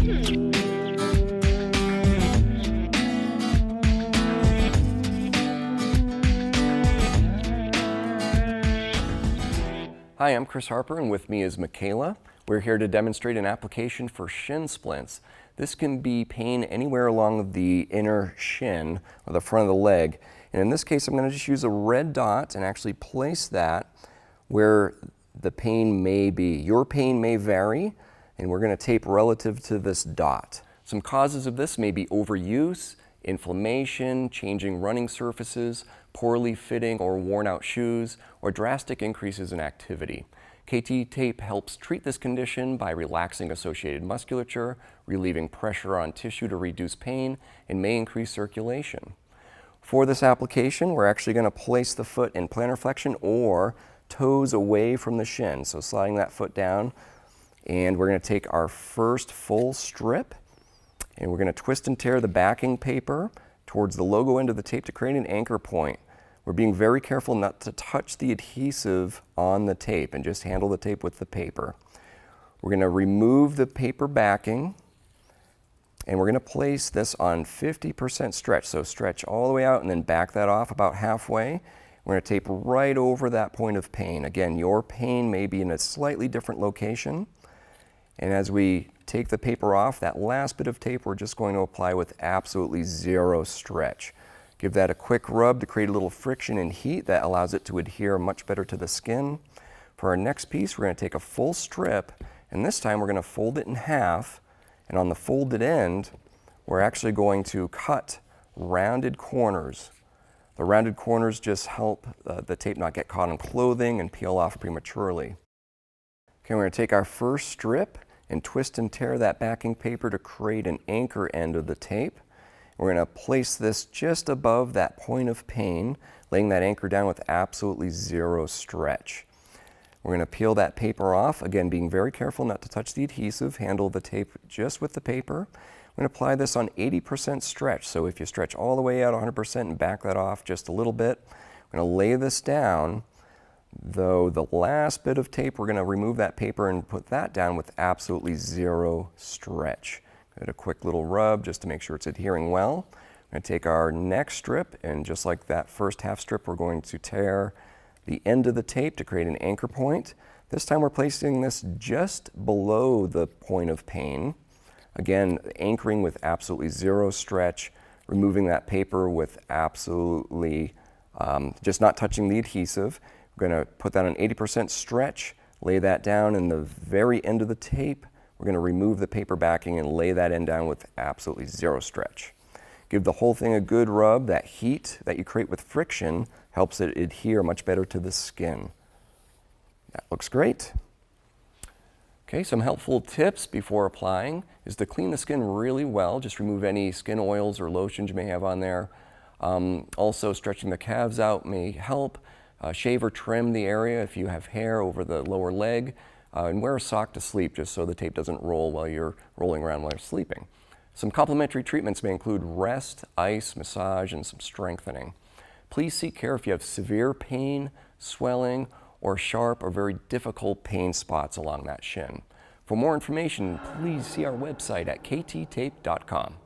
Hi, I'm Chris Harper, and with me is Michaela. We're here to demonstrate an application for shin splints. This can be pain anywhere along the inner shin or the front of the leg. And in this case, I'm going to just use a red dot and actually place that where the pain may be. Your pain may vary, and we're going to tape relative to this dot. Some causes of this may be overuse, inflammation, changing running surfaces, poorly fitting or worn out shoes, or drastic increases in activity. KT tape helps treat this condition by relaxing associated musculature, relieving pressure on tissue to reduce pain, and may increase circulation. For this application, we're actually going to place the foot in plantar flexion or toes away from the shin. So sliding that foot down, and we're going to take our first full strip, and we're going to twist and tear the backing paper towards the logo end of the tape to create an anchor point. We're being very careful not to touch the adhesive on the tape and just handle the tape with the paper. We're going to remove the paper backing, and we're going to place this on 50% stretch. So stretch all the way out and then back that off about halfway. We're going to tape right over that point of pain. Again, your pain may be in a slightly different location. And as we take the paper off, that last bit of tape we're just going to apply with absolutely zero stretch. Give that a quick rub to create a little friction and heat that allows it to adhere much better to the skin. For our next piece, we're going to take a full strip, and this time we're going to fold it in half, and on the folded end, we're actually going to cut rounded corners. The rounded corners just help the tape not get caught on clothing and peel off prematurely. Okay, we're going to take our first strip and twist and tear that backing paper to create an anchor end of the tape. We're going to place this just above that point of pain, laying that anchor down with absolutely zero stretch. We're going to peel that paper off, again being very careful not to touch the adhesive, handle the tape just with the paper. We're going to apply this on 80% stretch, so if you stretch all the way out 100% and back that off just a little bit, we're going to lay this down. Though the last bit of tape, we're going to remove that paper and put that down with absolutely zero stretch. Give it a quick little rub just to make sure it's adhering well. We're going to take our next strip, and just like that first half strip, we're going to tear the end of the tape to create an anchor point. This time we're placing this just below the point of pain. Again, anchoring with absolutely zero stretch, removing that paper with absolutely just not touching the adhesive. We're going to put that on 80% stretch, lay that down in the very end of the tape. We're going to remove the paper backing and lay that end down with absolutely zero stretch. Give the whole thing a good rub. That heat that you create with friction helps it adhere much better to the skin. That looks great. Okay, some helpful tips before applying is to clean the skin really well. Just remove any skin oils or lotions you may have on there. Also, stretching the calves out may help. Shave or trim the area if you have hair over the lower leg. And wear a sock to sleep just so the tape doesn't roll while you're rolling around while you're sleeping. Some complementary treatments may include rest, ice, massage, and some strengthening. Please seek care if you have severe pain, swelling, or sharp or very difficult pain spots along that shin. For more information, please see our website at kttape.com.